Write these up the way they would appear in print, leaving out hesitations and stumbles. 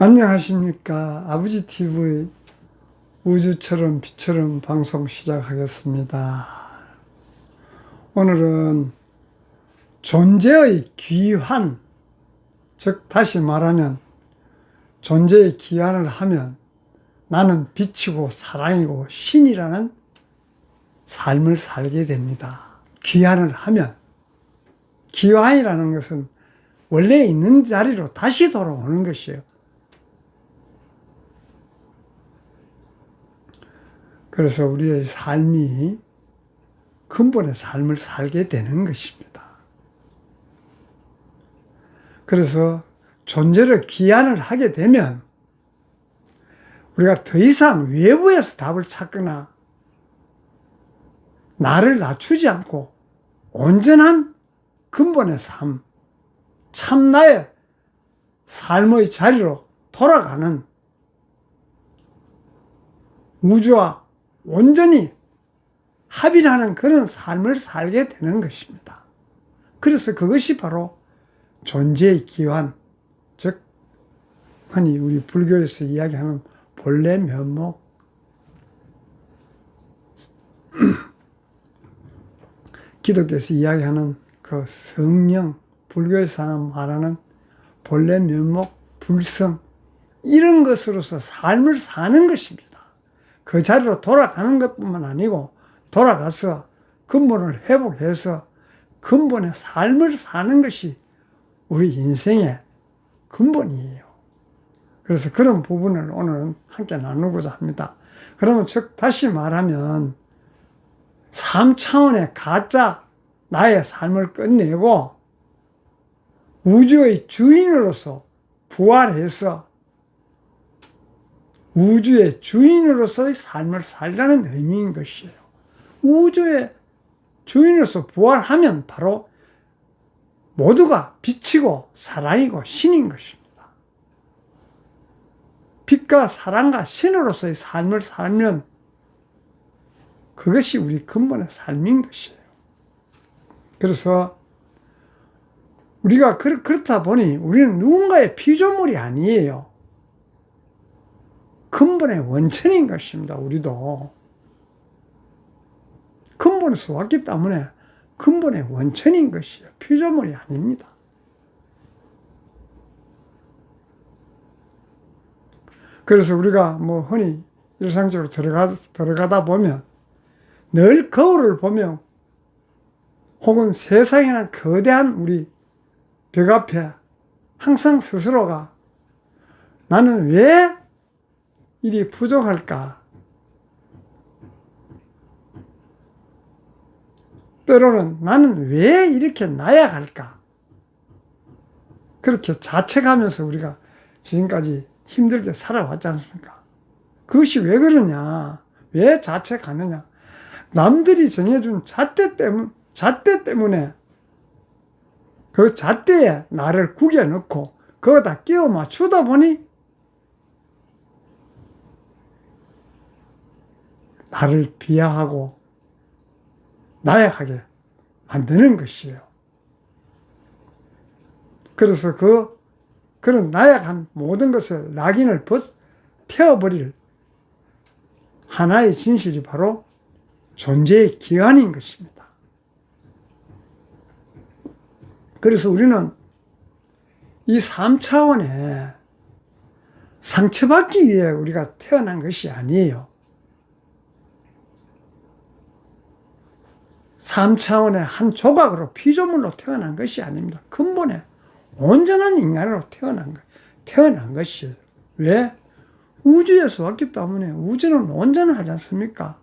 안녕하십니까. 아버지 TV 우주처럼 빛처럼 방송 시작하겠습니다. 오늘은 존재의 귀환, 즉 다시 말하면 존재의 귀환을 하면 나는 빛이고 사랑이고 신이라는 삶을 살게 됩니다. 귀환을 하면, 귀환이라는 것은 원래 있는 자리로 다시 돌아오는 것이에요. 그래서 우리의 삶이 근본의 삶을 살게 되는 것입니다. 그래서 존재를 귀환을 하게 되면 우리가 더 이상 외부에서 답을 찾거나 나를 낮추지 않고 온전한 근본의 삶, 참나의 삶의 자리로 돌아가는 우주와 온전히 합일하는 그런 삶을 살게 되는 것입니다. 그래서 그것이 바로 존재의 기환, 즉 흔히 우리 불교에서 이야기하는 본래 면목, 기독교에서 이야기하는 그 성령, 불교에서 말하는 본래 면목, 불성, 이런 것으로서 삶을 사는 것입니다. 그 자리로 돌아가는 것뿐만 아니고 돌아가서 근본을 회복해서 근본의 삶을 사는 것이 우리 인생의 근본이에요. 그래서 그런 부분을 오늘은 함께 나누고자 합니다. 그러면 즉 다시 말하면 3차원의 가짜 나의 삶을 끝내고 우주의 주인으로서 부활해서 우주의 주인으로서의 삶을 살라는 의미인 것이에요. 우주의 주인으로서 부활하면 바로 모두가 빛이고 사랑이고 신인 것입니다. 빛과 사랑과 신으로서의 삶을 살면 그것이 우리 근본의 삶인 것이에요. 그래서 우리가 그렇다 보니 우리는 누군가의 피조물이 아니에요. 근본의 원천인 것입니다. 우리도 근본에서 왔기 때문에 근본의 원천인 것이에요. 피조물이 아닙니다. 그래서 우리가 뭐 흔히 일상적으로 들어가다 보면 늘 거울을 보며 혹은 세상에는 거대한 우리 벽 앞에 항상 스스로가 나는 왜 일이 부족할까? 때로는 나는 왜 이렇게 나약할까? 그렇게 자책하면서 우리가 지금까지 힘들게 살아왔지 않습니까? 그것이 왜 그러냐? 왜 자책하느냐? 남들이 정해준 잣대 때문에 그 잣대에 나를 구겨넣고 거기다 끼워 맞추다 보니 나를 비하하고 나약하게 만드는 것이에요. 그래서 그런 나약한 모든 것을 낙인을 태워버릴 하나의 진실이 바로 존재의 기환인 것입니다. 그래서 우리는 이 3차원에 상처받기 위해 우리가 태어난 것이 아니에요. 3차원의 한 조각으로 피조물로 태어난 것이 아닙니다. 근본에 온전한 인간으로 태어난 것이에요. 왜? 우주에서 왔기 때문에 우주는 온전하지 않습니까?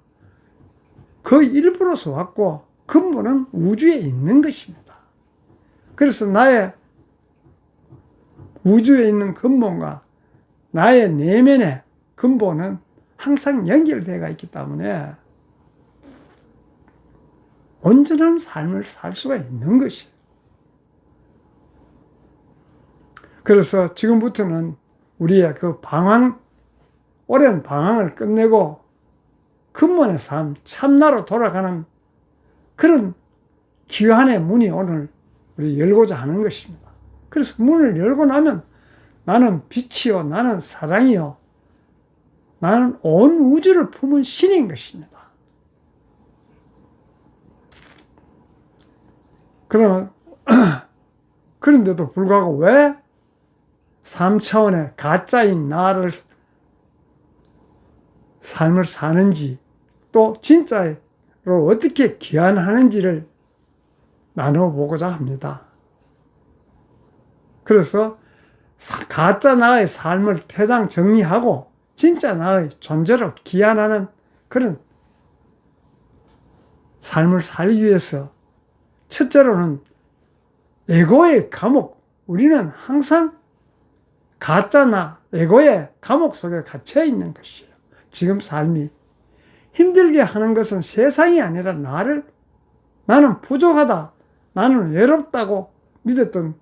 그 일부로서 왔고 근본은 우주에 있는 것입니다. 그래서 나의 우주에 있는 근본과 나의 내면의 근본은 항상 연결되어 있기 때문에 온전한 삶을 살 수가 있는 것이에요. 그래서 지금부터는 우리의 그 오랜 방황을 끝내고 근본의 삶, 참나로 돌아가는 그런 귀환의 문이 오늘 우리 열고자 하는 것입니다. 그래서 문을 열고 나면 나는 빛이요, 나는 사랑이요, 나는 온 우주를 품은 신인 것입니다. 그런데도 불구하고 왜 3차원의 가짜인 나를 삶을 사는지, 또 진짜로 어떻게 귀환하는지를 나눠보고자 합니다. 그래서 가짜 나의 삶을 퇴장 정리하고 진짜 나의 존재로 귀환하는 그런 삶을 살기 위해서, 첫째로는 에고의 감옥, 우리는 항상 가짜 나, 에고의 감옥 속에 갇혀 있는 것이에요. 지금 삶이 힘들게 하는 것은 세상이 아니라 나는 부족하다, 나는 외롭다고 믿었던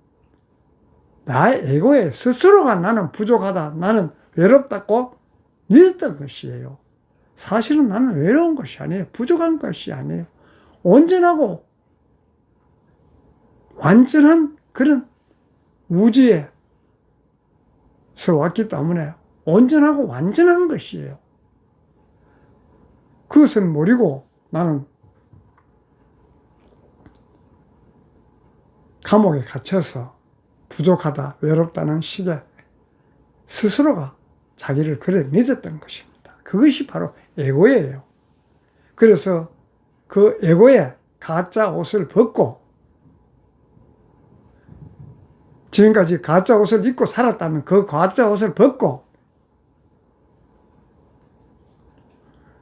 나의 에고의 스스로가 나는 부족하다, 나는 외롭다고 믿었던 것이에요. 사실은 나는 외로운 것이 아니에요. 부족한 것이 아니에요. 온전하고 완전한 그런 우주에서 왔기 때문에 온전하고 완전한 것이에요. 그것을 모르고 나는 감옥에 갇혀서 부족하다, 외롭다는 식의 스스로가 자기를 그래 믿었던 것입니다. 그것이 바로 에고예요. 그래서 그 에고의 가짜 옷을 벗고, 지금까지 가짜 옷을 입고 살았다면 그 가짜 옷을 벗고,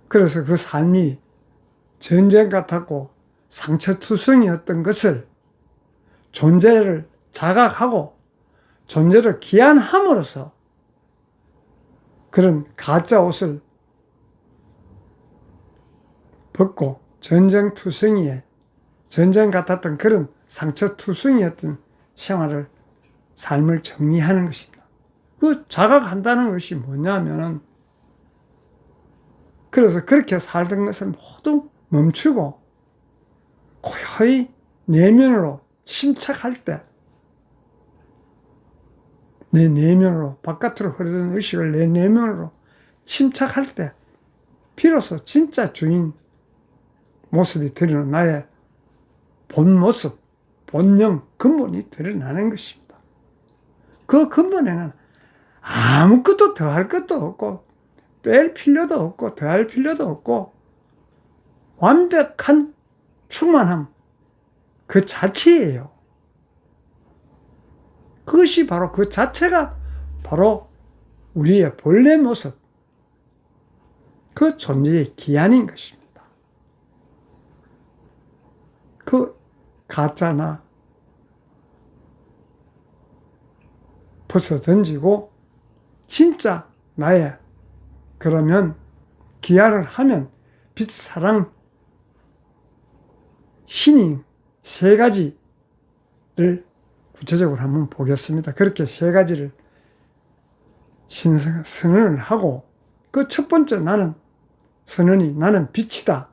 그래서 그 삶이 전쟁 같았고 상처투성이었던 것을 존재를 자각하고 존재를 귀환함으로써 그런 가짜 옷을 벗고 전쟁투성이에, 전쟁 같았던 그런 상처투성이었던 삶을 정리하는 것입니다. 그 자각한다는 것이 뭐냐면은, 그래서 그렇게 살던 것을 모두 멈추고 고요히 내면으로 침착할 때, 내 내면으로, 바깥으로 흐르던 의식을 내 내면으로 침착할 때 비로소 진짜 주인 모습이 드러나는, 나의 본 모습, 본영, 근본이 드러나는 것입니다. 그 근본에는 아무것도 더할 것도 없고 뺄 필요도 없고 더할 필요도 없고 완벽한 충만함 그 자체예요. 그것이 바로, 그 자체가 바로 우리의 본래 모습, 그 존재의 기한인 것입니다. 그 가짜나 벗어 던지고 진짜 나의, 그러면 기한을 하면 빛, 사랑, 신이 세 가지를 구체적으로 한번 보겠습니다. 그렇게 세 가지를 선언을 하고, 그 첫 번째 선언이 나는 빛이다.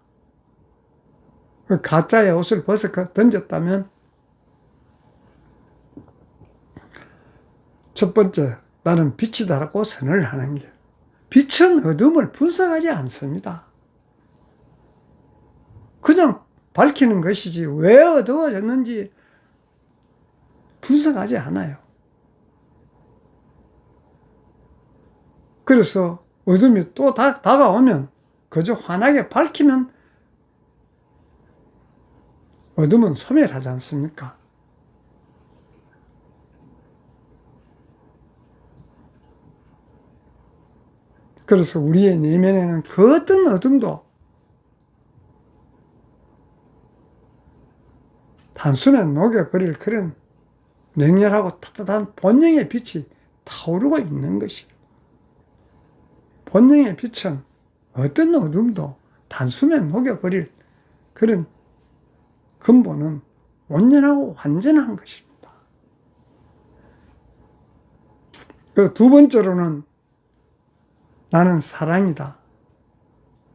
그 가짜의 옷을 벗어 던졌다면 첫 번째 나는 빛이다라고 선언을 하는 게, 빛은 어둠을 분석하지 않습니다. 그냥 밝히는 것이지 왜 어두워졌는지 분석하지 않아요. 그래서 어둠이 또 다가오면 그저 환하게 밝히면 어둠은 소멸하지 않습니까? 그래서 우리의 내면에는 그 어떤 어둠도 단숨에 녹여버릴 그런 맹렬하고 따뜻한 본능의 빛이 타오르고 있는 것이에요. 본능의 빛은 어떤 어둠도 단숨에 녹여버릴 그런 근본은 온전하고 완전한 것입니다. 그 두 번째로는 나는 사랑이다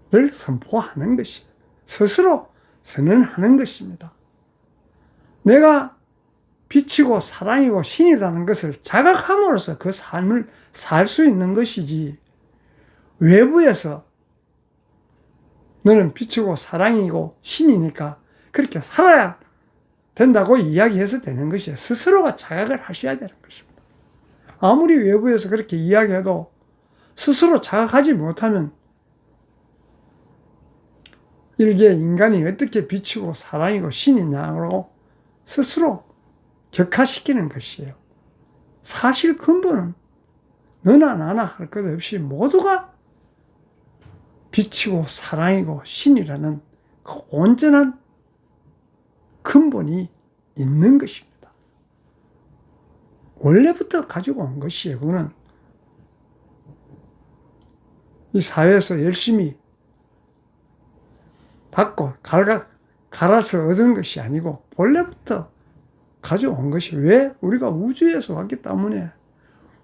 를 선포하는 것이에요. 스스로 선언하는 것입니다. 내가 빛이고 사랑이고 신이라는 것을 자각함으로써 그 삶을 살 수 있는 것이지, 외부에서 너는 빛이고 사랑이고 신이니까 그렇게 살아야 된다고 이야기해서 되는 것이에요. 스스로가 자각을 하셔야 되는 것입니다. 아무리 외부에서 그렇게 이야기해도 스스로 자각하지 못하면 일개 인간이 어떻게 빛이고 사랑이고 신이냐고 스스로 격화시키는 것이에요. 사실 근본은 너나 나나 할 것 없이 모두가 빛이고 사랑이고 신이라는 그 온전한 근본이 있는 것입니다. 원래부터 가지고 온 것이에요. 그거는 이 사회에서 열심히 받고 갈아서 얻은 것이 아니고 본래부터 가져온 것이, 왜? 우리가 우주에서 왔기 때문에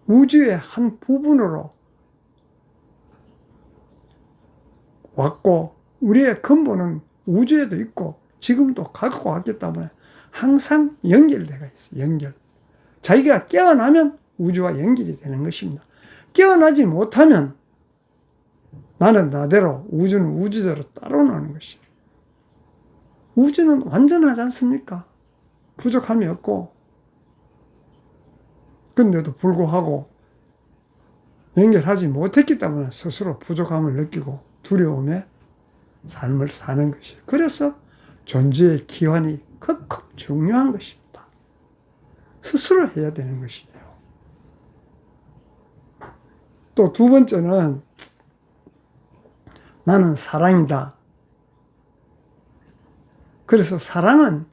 우주의 한 부분으로 왔고, 우리의 근본은 우주에도 있고 지금도 갖고 왔기 때문에 항상 연결되어 있어요. 연결. 자기가 깨어나면 우주와 연결이 되는 것입니다. 깨어나지 못하면 나는 나대로, 우주는 우주대로 따로 노는 것이에요. 우주는 완전하지 않습니까? 부족함이 없고, 근데도 불구하고 연결하지 못했기 때문에 스스로 부족함을 느끼고 두려움에 삶을 사는 것이에요. 그래서 존재의 기환이 크크 중요한 것입니다. 스스로 해야 되는 것이에요. 또 두 번째는 나는 사랑이다. 그래서 사랑은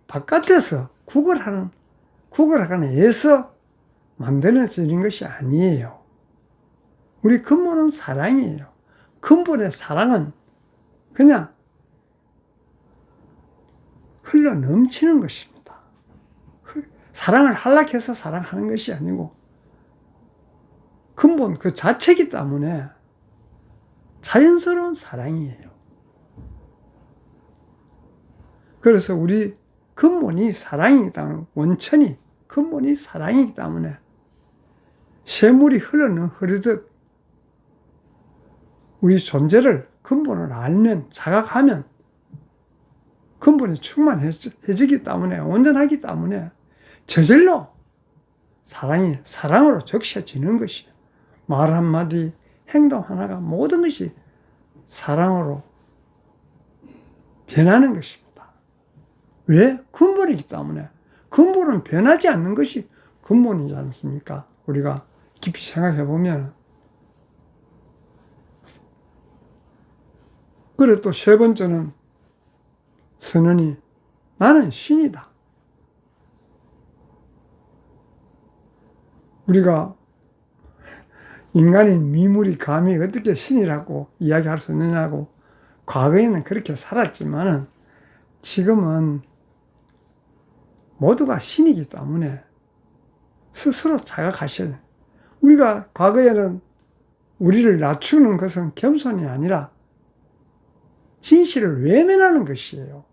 바깥에서 구걸하거나 애서 만들어지는 것이 아니에요. 우리 근본은 사랑이에요. 근본의 사랑은 그냥 흘러 넘치는 것입니다. 사랑을 한락해서 사랑하는 것이 아니고 근본 그 자체이기 때문에 자연스러운 사랑이에요. 그래서 우리 근본이 사랑이기 때문에, 원천이 근본이 사랑이기 때문에 샘물이 흐르듯 우리 존재를, 근본을 알면, 자각하면 근본이 충만해지기 때문에, 온전하기 때문에 저절로 사랑이 사랑으로 적셔지는 것이에요. 말 한마디, 행동 하나가 모든 것이 사랑으로 변하는 것입니다. 왜? 근본이기 때문에. 근본은 변하지 않는 것이 근본이지 않습니까? 우리가 깊이 생각해 보면. 그래, 또 세 번째는 선언이 나는 신이다. 우리가 인간인 미물이 감히 어떻게 신이라고 이야기할 수 있느냐고, 과거에는 그렇게 살았지만은 지금은 모두가 신이기 때문에 스스로 자각하셔야 돼요. 우리가 과거에는 우리를 낮추는 것은 겸손이 아니라 진실을 외면하는 것이에요.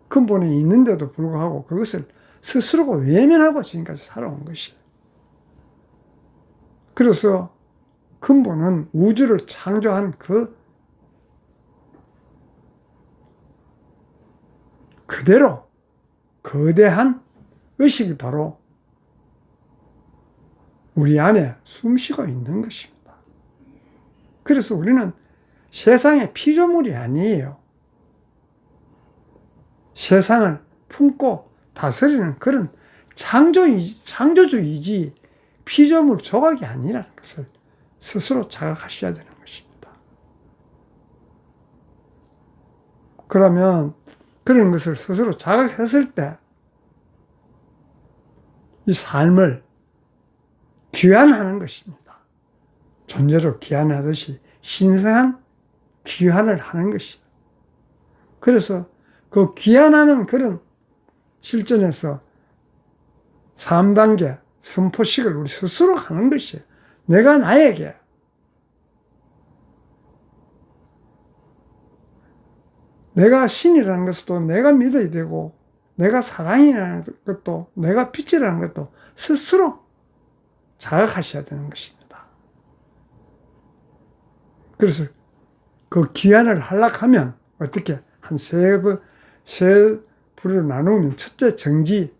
근본에 있는데도 불구하고 그것을 스스로가 외면하고 지금까지 살아온 것이에요. 그래서 근본은 우주를 창조한 그대로 거대한 의식이 바로 우리 안에 숨쉬고 있는 것입니다. 그래서 우리는 세상의 피조물이 아니에요. 세상을 품고 다스리는 그런 창조주이지 피조물 조각이 아니라는 것을 스스로 자각하셔야 되는 것입니다. 그러면 그런 것을 스스로 자각했을 때 이 삶을 귀환하는 것입니다. 존재로 귀환하듯이 신성한 귀환을 하는 것이에요. 그래서 그 귀환하는 그런 실전에서 3단계 선포식을 우리 스스로 하는 것이에요. 내가 나에게 내가 신이라는 것도 내가 믿어야 되고, 내가 사랑이라는 것도, 내가 빛이라는 것도 스스로 자각하셔야 되는 것입니다. 그래서 그 기한을 하락하면 어떻게 한 세 부류로 나누면, 첫째 정지,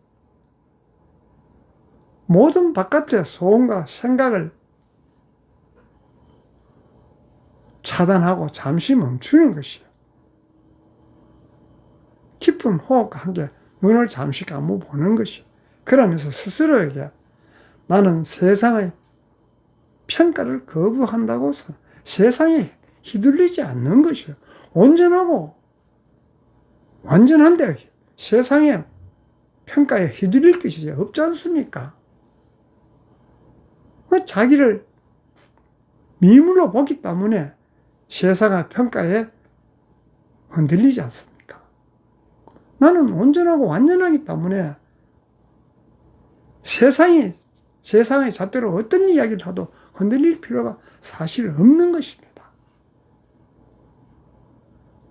모든 바깥의 소음과 생각을 차단하고 잠시 멈추는 것이에요. 깊은 호흡과 함께 눈을 잠시 감고 보는 것이에요. 그러면서 스스로에게 나는 세상의 평가를 거부한다고 세상에 휘둘리지 않는 것이에요. 온전하고 완전한데 세상의 평가에 휘둘릴 것이 없지 않습니까? 자기를 미물로 보기 때문에 세상의 평가에 흔들리지 않습니까? 나는 온전하고 완전하기 때문에 세상의 잣대로 어떤 이야기를 하도 흔들릴 필요가 사실 없는 것입니다.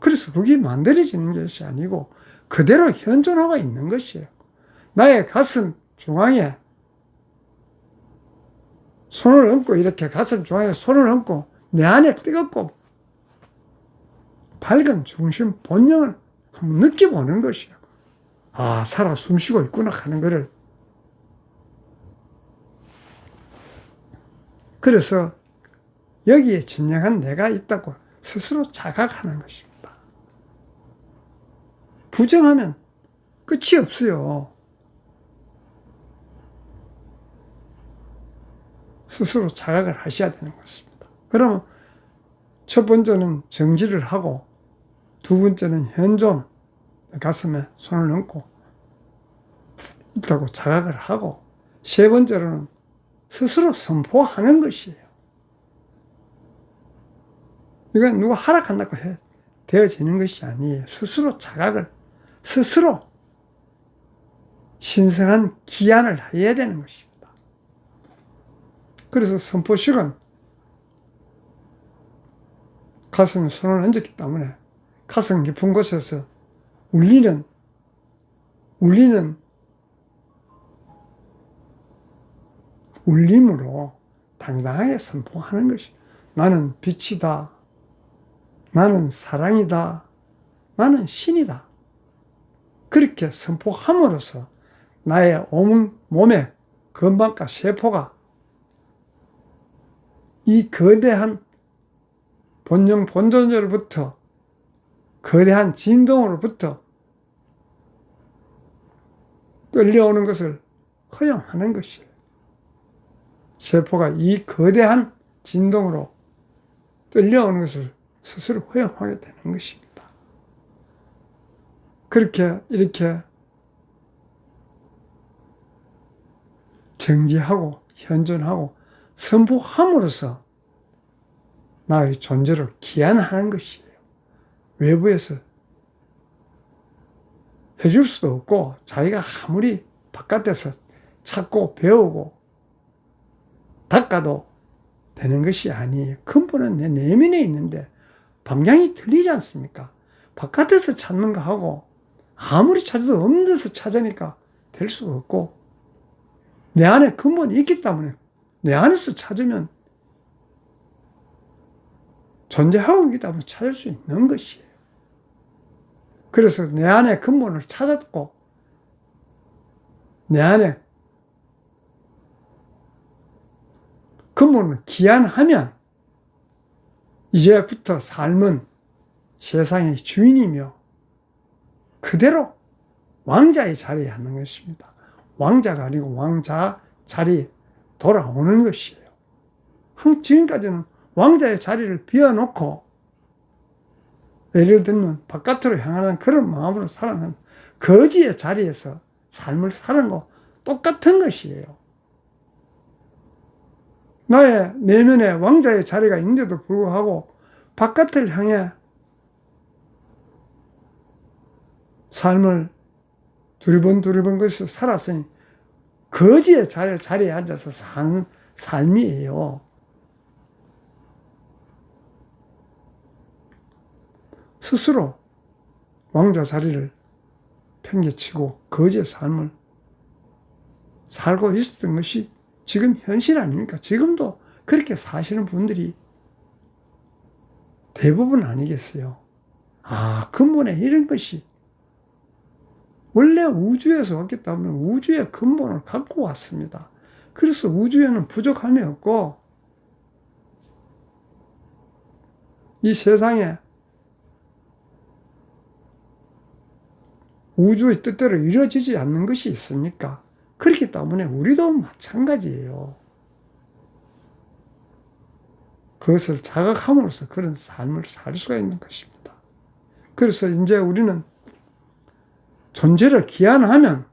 그래서 그게 만들어지는 것이 아니고 그대로 현존하고 있는 것이에요. 나의 가슴 중앙에 손을 얹고, 이렇게 가슴 중앙에 손을 얹고 내 안에 뜨겁고 밝은 중심 본능을 한번 느껴보는 것이에요. 아, 살아 숨쉬고 있구나 하는 것을. 그래서 여기에 진정한 내가 있다고 스스로 자각하는 것입니다. 부정하면 끝이 없어요. 스스로 자각을 하셔야 되는 것입니다. 그러면 첫 번째는 정지를 하고, 두 번째는 현존, 가슴에 손을 얹고 있다고 자각을 하고, 세 번째로는 스스로 선포하는 것이에요. 이건 누가 하락한다고 되어지는 것이 아니에요. 스스로 자각을, 스스로 신성한 기한을 해야 되는 것입니다. 그래서 선포식은 가슴에 손을 얹었기 때문에 가슴 깊은 곳에서 울리는 울림으로 당당하게 선포하는 것이, 나는 빛이다, 나는 사랑이다, 나는 신이다. 그렇게 선포함으로써 나의 온 몸의 건방과 세포가 이 거대한 본능 본존재로부터, 거대한 진동으로부터 끌려오는 것을 허용하는 것이에요. 세포가 이 거대한 진동으로 끌려오는 것을 스스로 허용하게 되는 것입니다. 이렇게 정지하고 현존하고 선포함으로써 나의 존재를 기한하는 것이에요. 외부에서 해줄 수도 없고, 자기가 아무리 바깥에서 찾고 배우고 닦아도 되는 것이 아니에요. 근본은 내 내면에 있는데 방향이 틀리지 않습니까? 바깥에서 찾는 거 하고 아무리 찾아도 없는 데서 찾으니까 될 수가 없고, 내 안에 근본이 있기 때문에 내 안에서 찾으면, 존재하고 있기 때문에 찾을 수 있는 것이에요. 그래서 내 안에 근본을 찾았고, 내 안에 근본을 기한하면 이제부터 삶은 세상의 주인이며 그대로 왕자의 자리에 앉는 것입니다. 왕자가 아니고 왕자 자리에 돌아오는 것이에요. 지금까지는 왕자의 자리를 비워놓고, 예를 들면 바깥으로 향하는 그런 마음으로 살아가는 거지의 자리에서 삶을 사는 거 똑같은 것이에요. 나의 내면에 왕자의 자리가 있는데도 불구하고 바깥을 향해 삶을 두리번 것을 살았으니 거지의 자리에 앉아서 사는 삶이에요. 스스로 왕자 자리를 팽개치고 거지의 삶을 살고 있었던 것이 지금 현실 아닙니까? 지금도 그렇게 사시는 분들이 대부분 아니겠어요? 근본에 이런 것이 원래 우주에서 왔기 때문에 우주의 근본을 갖고 왔습니다. 그래서 우주에는 부족함이 없고 이 세상에 우주의 뜻대로 이루어지지 않는 것이 있습니까? 그렇기 때문에 우리도 마찬가지예요. 그것을 자각함으로써 그런 삶을 살 수가 있는 것입니다. 그래서 이제 우리는 존재를 기한하면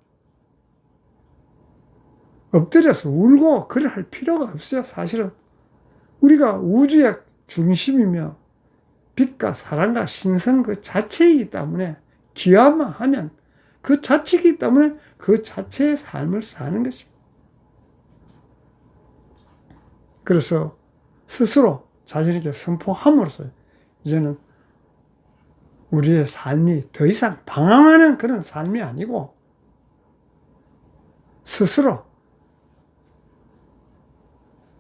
엎드려서 울고 그래 할 필요가 없어요. 사실은 우리가 우주의 중심이며 빛과 사랑과 신성 그 자체이기 때문에 기한만 하면 그 자체이기 때문에 그 자체의 삶을 사는 것입니다. 그래서 스스로 자신에게 선포함으로써 이제는 우리의 삶이 더 이상 방황하는 그런 삶이 아니고 스스로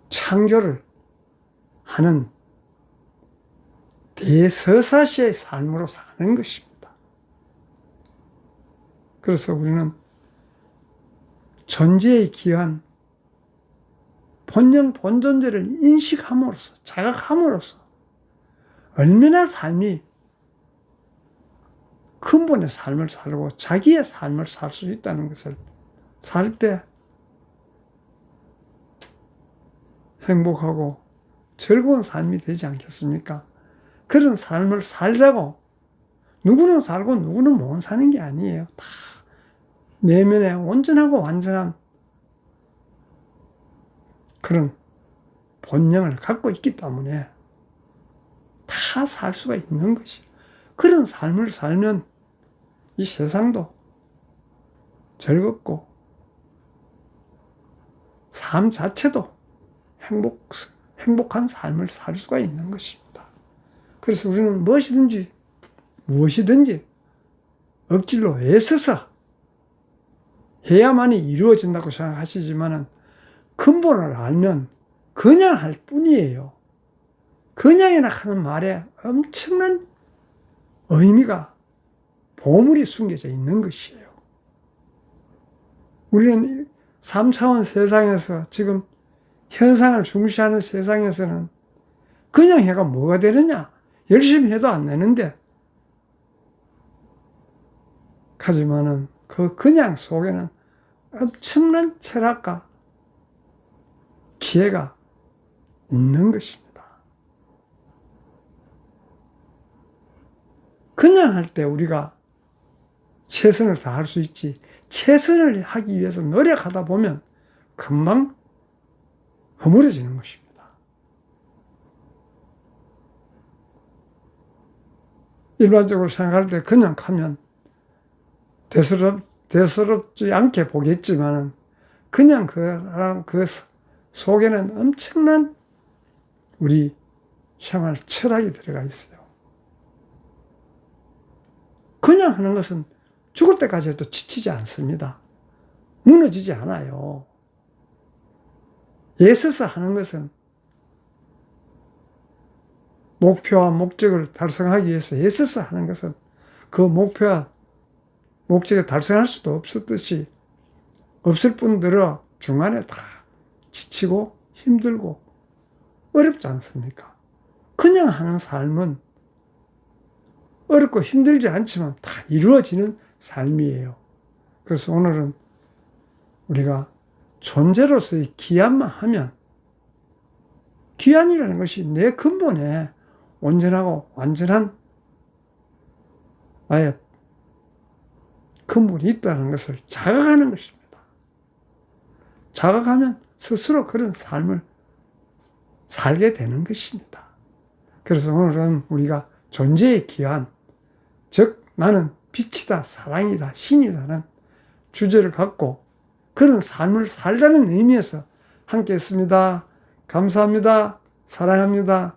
창조를 하는 대서사시의 삶으로 사는 것입니다. 그래서 우리는 존재의 기한 본영 본존재를 인식함으로써 자각함으로써 얼마나 삶이 근본의 삶을 살고 자기의 삶을 살 수 있다는 것을 살 때 행복하고 즐거운 삶이 되지 않겠습니까? 그런 삶을 살자고 누구는 살고 누구는 못 사는 게 아니에요. 다 내면에 온전하고 완전한 그런 본능을 갖고 있기 때문에 다 살 수가 있는 것이에요. 그런 삶을 살면 이 세상도 즐겁고 삶 자체도 행복한 삶을 살 수가 있는 것입니다. 그래서 우리는 무엇이든지 억지로 애써서 해야만이 이루어진다고 생각하시지만은 근본을 알면 그냥 할 뿐이에요. 그냥이나 하는 말에 엄청난 의미가 보물이 숨겨져 있는 것이에요. 우리는 3차원 세상에서 지금 현상을 중시하는 세상에서는 그냥 해가 뭐가 되느냐? 열심히 해도 안 되는데. 하지만은 그 그냥 속에는 엄청난 철학과 지혜가 있는 것입니다. 그냥 할 때 우리가 최선을 다할 수 있지, 최선을 하기 위해서 노력하다 보면 금방 허물어지는 것입니다. 일반적으로 생각할 때 그냥 하면 대수롭지 않게 보겠지만은 그냥 그 속에는 엄청난 우리 생활 철학이 들어가 있어요. 그냥 하는 것은 죽을 때까지 해도 지치지 않습니다. 무너지지 않아요. 애써서 하는 것은 목표와 목적을 달성하기 위해서 애써서 하는 것은 그 목표와 목적을 달성할 수도 없었듯이 없을 뿐더러 중간에 다 지치고 힘들고 어렵지 않습니까? 그냥 하는 삶은 어렵고 힘들지 않지만 다 이루어지는 삶이에요. 그래서 오늘은 우리가 존재로서의 기한만 하면, 기한이라는 것이 내 근본에 온전하고 완전한 나의 근본이 있다는 것을 자각하는 것입니다. 자각하면 스스로 그런 삶을 살게 되는 것입니다. 그래서 오늘은 우리가 존재의 기한, 즉 나는 빛이다, 사랑이다, 신이다는 주제를 갖고 그런 삶을 살자는 의미에서 함께 했습니다. 감사합니다. 사랑합니다.